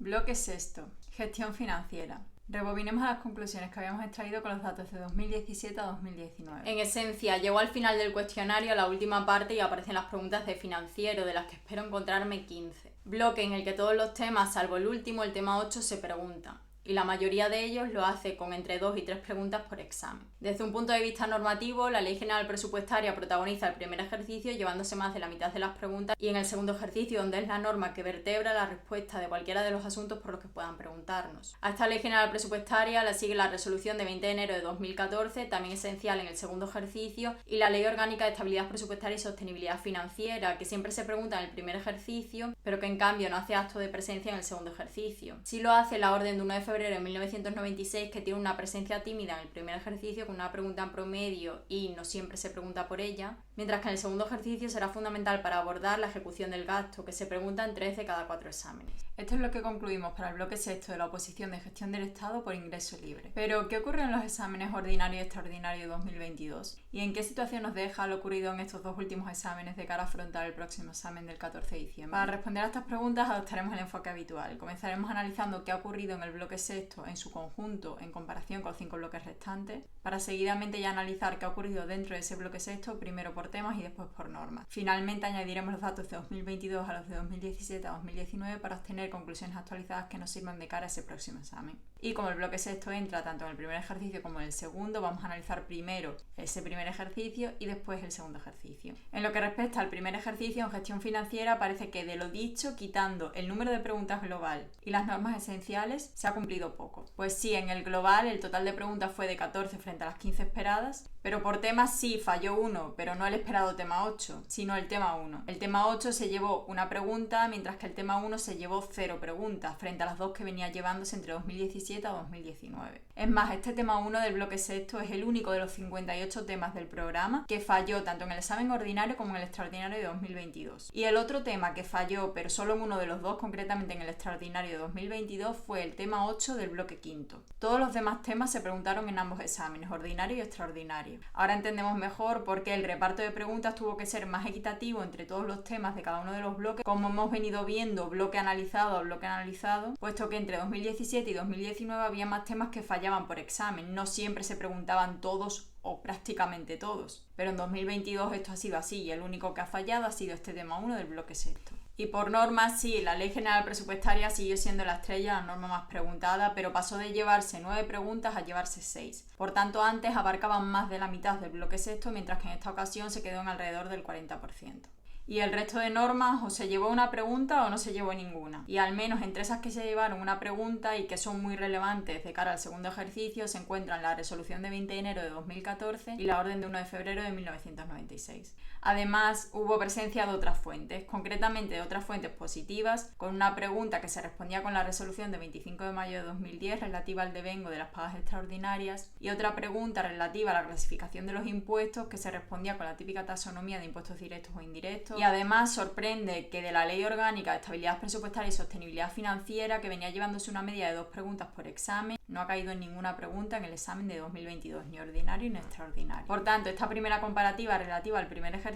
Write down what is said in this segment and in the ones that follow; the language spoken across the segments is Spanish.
Bloque sexto. Gestión financiera. Rebobinemos las conclusiones que habíamos extraído con los datos de 2017 a 2019. En esencia, llego al final del cuestionario, a la última parte, y aparecen las preguntas de financiero, de las que espero encontrarme 15. Bloque en el que todos los temas, salvo el último, el tema 8, se preguntan. Y la mayoría de ellos lo hace con entre 2 y 3 preguntas por examen. Desde un punto de vista normativo, la Ley General Presupuestaria protagoniza el primer ejercicio llevándose más de la mitad de las preguntas, y en el segundo ejercicio, donde es la norma que vertebra la respuesta de cualquiera de los asuntos por los que puedan preguntarnos. A esta Ley General Presupuestaria la sigue la Resolución de 20 de enero de 2014, también esencial en el segundo ejercicio, y la Ley Orgánica de Estabilidad Presupuestaria y Sostenibilidad Financiera, que siempre se pregunta en el primer ejercicio, pero que en cambio no hace acto de presencia en el segundo ejercicio. Sí lo hace la orden de 1 de febrero de 1996, que tiene una presencia tímida en el primer ejercicio con una pregunta en promedio y no siempre se pregunta por ella, mientras que en el segundo ejercicio será fundamental para abordar la ejecución del gasto, que se pregunta en 3 de cada 4 exámenes. Esto es lo que concluimos para el bloque sexto de la oposición de gestión del Estado por ingreso libre. Pero, ¿qué ocurre en los exámenes ordinario y extraordinario 2022? ¿Y en qué situación nos deja lo ocurrido en estos dos últimos exámenes de cara a afrontar el próximo examen del 14 de diciembre? Para responder a estas preguntas adoptaremos el enfoque habitual. Comenzaremos analizando qué ha ocurrido en el bloque sexto en su conjunto en comparación con los 5 bloques restantes, para seguidamente ya analizar qué ha ocurrido dentro de ese bloque sexto, primero por temas y después por normas. Finalmente añadiremos los datos de 2022 a los de 2017 a 2019 para obtener conclusiones actualizadas que nos sirvan de cara a ese próximo examen. Y como el bloque sexto entra tanto en el primer ejercicio como en el segundo, vamos a analizar primero ese primer ejercicio y después el segundo ejercicio. En lo que respecta al primer ejercicio, en gestión financiera, parece que de lo dicho, quitando el número de preguntas global y las normas esenciales, se ha cumplido poco. Pues sí, en el global el total de preguntas fue de 14 frente a las 15 esperadas, pero por temas sí falló uno, pero no el esperado tema 8, sino el tema 1. El tema 8 se llevó una pregunta, mientras que el tema 1 se llevó 0 preguntas, frente a las 2 que venía llevándose entre 2017 a 2019. Es más, este tema 1 del bloque sexto es el único de los 58 temas del programa que falló tanto en el examen ordinario como en el extraordinario de 2022. Y el otro tema que falló, pero solo en uno de los dos, concretamente en el extraordinario de 2022, fue el tema 8 del bloque quinto. Todos los demás temas se preguntaron en ambos exámenes, ordinario y extraordinario. Ahora entendemos mejor por qué el reparto de preguntas tuvo que ser más equitativo entre todos los temas de cada uno de los bloques, como hemos venido viendo bloque analizado a bloque analizado, puesto que entre 2017 y 2019 había más temas que fallaban por examen, no siempre se preguntaban todos o prácticamente todos. Pero en 2022 esto ha sido así y el único que ha fallado ha sido este tema 1 del bloque sexto. Y por norma, sí, la Ley General Presupuestaria siguió siendo la estrella, la norma más preguntada, pero pasó de llevarse 9 preguntas a llevarse 6. Por tanto, antes abarcaban más de la mitad del bloque sexto, mientras que en esta ocasión se quedó en alrededor del 40%. Y el resto de normas o se llevó una pregunta o no se llevó ninguna. Y al menos entre esas que se llevaron una pregunta y que son muy relevantes de cara al segundo ejercicio se encuentran la Resolución de 20 de enero de 2014 y la Orden de 1 de febrero de 1996. Además, hubo presencia de otras fuentes, concretamente de otras fuentes positivas, con una pregunta que se respondía con la Resolución de 25 de mayo de 2010 relativa al devengo de las pagas extraordinarias y otra pregunta relativa a la clasificación de los impuestos que se respondía con la típica taxonomía de impuestos directos o indirectos. Y además sorprende que de la Ley Orgánica de Estabilidad Presupuestaria y Sostenibilidad Financiera, que venía llevándose una media de 2 preguntas por examen, no ha caído en ninguna pregunta en el examen de 2022, ni ordinario ni extraordinario. Por tanto, esta primera comparativa relativa al primer ejercicio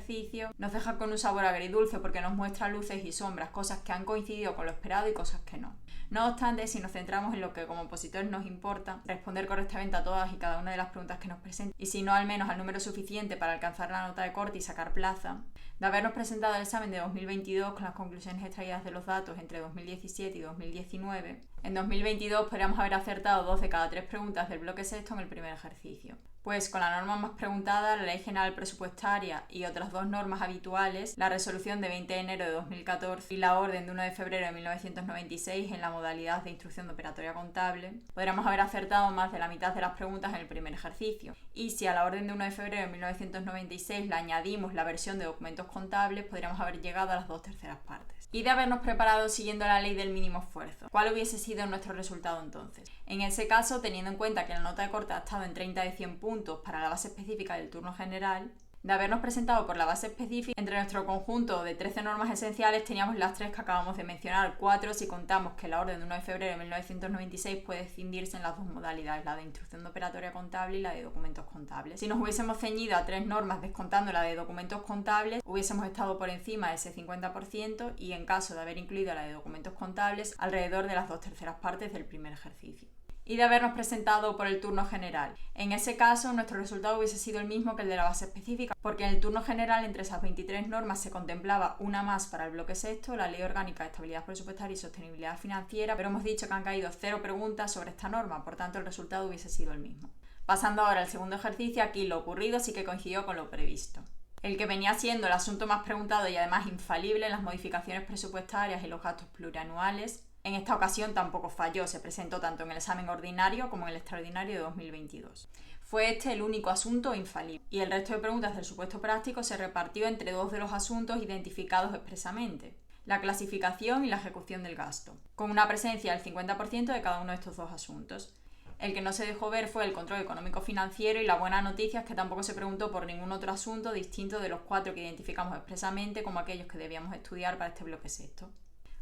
nos deja con un sabor agridulce porque nos muestra luces y sombras, cosas que han coincidido con lo esperado y cosas que no. No obstante, si nos centramos en lo que como opositores nos importa, responder correctamente a todas y cada una de las preguntas que nos presentan, y si no al menos al número suficiente para alcanzar la nota de corte y sacar plaza, de habernos presentado el examen de 2022 con las conclusiones extraídas de los datos entre 2017 y 2019, en 2022 podríamos haber acertado 2 de cada 3 preguntas del bloque sexto en el primer ejercicio. Pues con la norma más preguntada, la Ley General Presupuestaria y otras 2 normas habituales, la Resolución de 20 de enero de 2014 y la Orden de 1 de febrero de 1996 en la modalidad de instrucción de operatoria contable, podríamos haber acertado más de la mitad de las preguntas en el primer ejercicio. Y si a la Orden de 1 de febrero de 1996 le añadimos la versión de documentos contables, podríamos haber llegado a las 2/3 partes. Y de habernos preparado siguiendo la ley del mínimo esfuerzo, ¿cuál hubiese sido nuestro resultado entonces? En ese caso, teniendo en cuenta que la nota de corte ha estado en 30 de 100 puntos para la base específica del turno general, De habernos presentado por la base específica, entre nuestro conjunto de 13 normas esenciales teníamos las 3 que acabamos de mencionar, 4 si contamos que la orden de 1 de febrero de 1996 puede escindirse en las dos modalidades, la de instrucción de operatoria contable y la de documentos contables. Si nos hubiésemos ceñido a 3 normas descontando la de documentos contables, hubiésemos estado por encima de ese 50% y en caso de haber incluido la de documentos contables, alrededor de las 2/3 partes del primer ejercicio. Y de habernos presentado por el turno general. En ese caso, nuestro resultado hubiese sido el mismo que el de la base específica, porque en el turno general, entre esas 23 normas, se contemplaba una más para el bloque sexto, la Ley Orgánica de Estabilidad Presupuestaria y Sostenibilidad Financiera, pero hemos dicho que han caído 0 preguntas sobre esta norma, por tanto el resultado hubiese sido el mismo. Pasando ahora al segundo ejercicio, aquí lo ocurrido sí que coincidió con lo previsto. El que venía siendo el asunto más preguntado y además infalible en las modificaciones presupuestarias y los gastos plurianuales, en esta ocasión tampoco falló, se presentó tanto en el examen ordinario como en el extraordinario de 2022. Fue este el único asunto infalible, y el resto de preguntas del supuesto práctico se repartió entre 2 de los asuntos identificados expresamente, la clasificación y la ejecución del gasto, con una presencia del 50% de cada uno de estos dos asuntos. El que no se dejó ver fue el control económico financiero y la buena noticia es que tampoco se preguntó por ningún otro asunto distinto de los 4 que identificamos expresamente como aquellos que debíamos estudiar para este bloque sexto.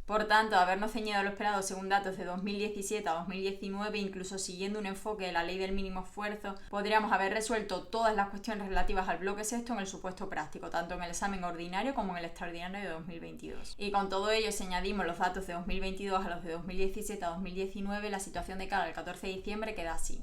Por tanto, de habernos ceñido a lo esperado según datos de 2017 a 2019, incluso siguiendo un enfoque de la ley del mínimo esfuerzo, podríamos haber resuelto todas las cuestiones relativas al bloque sexto en el supuesto práctico, tanto en el examen ordinario como en el extraordinario de 2022. Y con todo ello, si añadimos los datos de 2022 a los de 2017 a 2019, la situación de cara al 14 de diciembre queda así.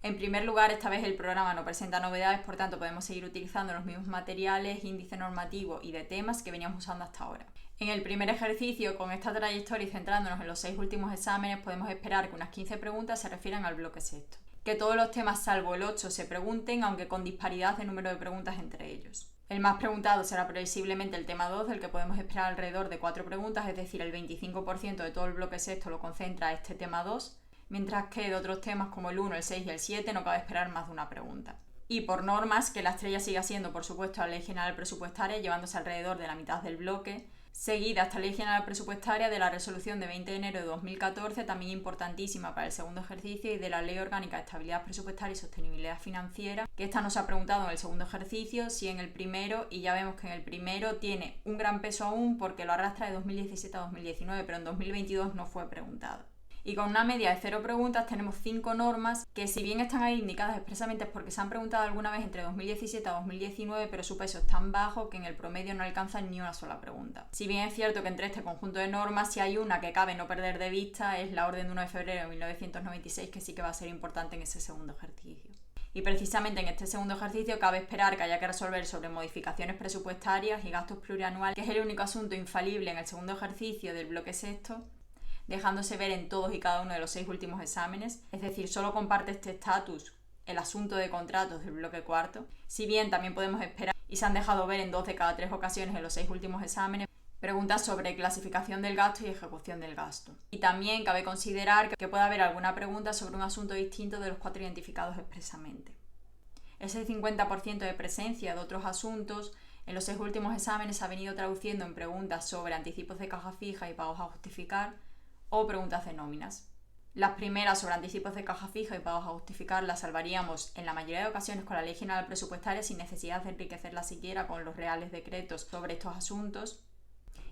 En primer lugar, esta vez el programa no presenta novedades, por tanto podemos seguir utilizando los mismos materiales, índice normativo y de temas que veníamos usando hasta ahora. En el primer ejercicio, con esta trayectoria y centrándonos en los 6 últimos exámenes, podemos esperar que unas 15 preguntas se refieran al bloque sexto. Que todos los temas salvo el 8 se pregunten, aunque con disparidad de número de preguntas entre ellos. El más preguntado será previsiblemente el tema 2, del que podemos esperar alrededor de 4 preguntas, es decir, el 25% de todo el bloque sexto lo concentra este tema 2, mientras que de otros temas como el 1, el 6 y el 7 no cabe esperar más de una pregunta. Y por normas, que la estrella siga siendo, por supuesto, la Ley General Presupuestaria, llevándose alrededor de la mitad del bloque, seguida esta Ley General Presupuestaria de la Resolución de 20 de enero de 2014, también importantísima para el segundo ejercicio, y de la Ley Orgánica de Estabilidad Presupuestaria y Sostenibilidad Financiera, que esta nos ha preguntado en el segundo ejercicio, sí en el primero, y ya vemos que en el primero tiene un gran peso aún porque lo arrastra de 2017 a 2019, pero en 2022 no fue preguntado. Y con una media de 0 preguntas tenemos 5 normas que, si bien están ahí indicadas expresamente es porque se han preguntado alguna vez entre 2017 a 2019, pero su peso es tan bajo que en el promedio no alcanzan ni una sola pregunta. Si bien es cierto que entre este conjunto de normas, si hay una que cabe no perder de vista, es la orden de 1 de febrero de 1996, que sí que va a ser importante en ese segundo ejercicio. Y precisamente en este segundo ejercicio cabe esperar que haya que resolver sobre modificaciones presupuestarias y gastos plurianuales, que es el único asunto infalible en el segundo ejercicio del bloque sexto, dejándose ver en todos y cada uno de los 6 últimos exámenes, es decir, solo comparte este estatus el asunto de contratos del bloque cuarto, si bien también podemos esperar, y se han dejado ver en 2 de cada 3 ocasiones en los 6 últimos exámenes, preguntas sobre clasificación del gasto y ejecución del gasto. Y también cabe considerar que puede haber alguna pregunta sobre un asunto distinto de los 4 identificados expresamente. Ese 50% de presencia de otros asuntos en los 6 últimos exámenes se ha venido traduciendo en preguntas sobre anticipos de caja fija y pagos a justificar, o preguntas de nóminas. Las primeras sobre anticipos de caja fija y pagos a justificar las salvaríamos en la mayoría de ocasiones con la Ley General Presupuestaria sin necesidad de enriquecerla siquiera con los reales decretos sobre estos asuntos,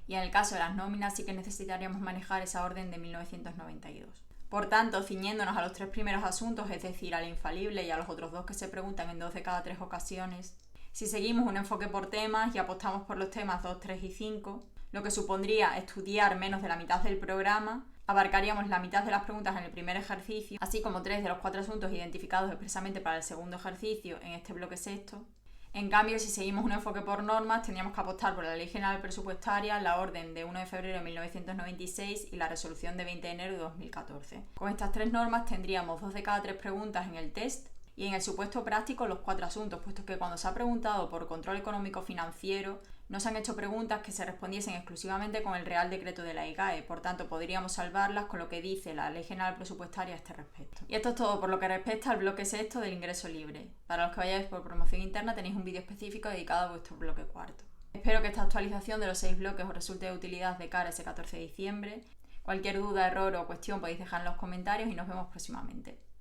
y en el caso de las nóminas sí que necesitaríamos manejar esa orden de 1992. Por tanto, ciñéndonos a los 3 primeros asuntos, es decir, al infalible y a los otros 2 que se preguntan en 2 de cada 3 ocasiones, si seguimos un enfoque por temas y apostamos por los temas 2, 3 y 5, lo que supondría estudiar menos de la mitad del programa, abarcaríamos la mitad de las preguntas en el primer ejercicio, así como 3 de los 4 asuntos identificados expresamente para el segundo ejercicio en este bloque sexto. En cambio, si seguimos un enfoque por normas, tendríamos que apostar por la Ley General Presupuestaria, la orden de 1 de febrero de 1996 y la resolución de 20 de enero de 2014. Con estas 3 normas tendríamos 2 de cada 3 preguntas en el test y en el supuesto práctico los 4 asuntos, puesto que cuando se ha preguntado por control económico financiero no se han hecho preguntas que se respondiesen exclusivamente con el Real Decreto de la IGAE, por tanto podríamos salvarlas con lo que dice la Ley General Presupuestaria a este respecto. Y esto es todo por lo que respecta al bloque sexto del ingreso libre. Para los que vayáis por promoción interna tenéis un vídeo específico dedicado a vuestro bloque cuarto. Espero que esta actualización de los 6 bloques os resulte de utilidad de cara a ese 14 de diciembre. Cualquier duda, error o cuestión podéis dejar en los comentarios y nos vemos próximamente.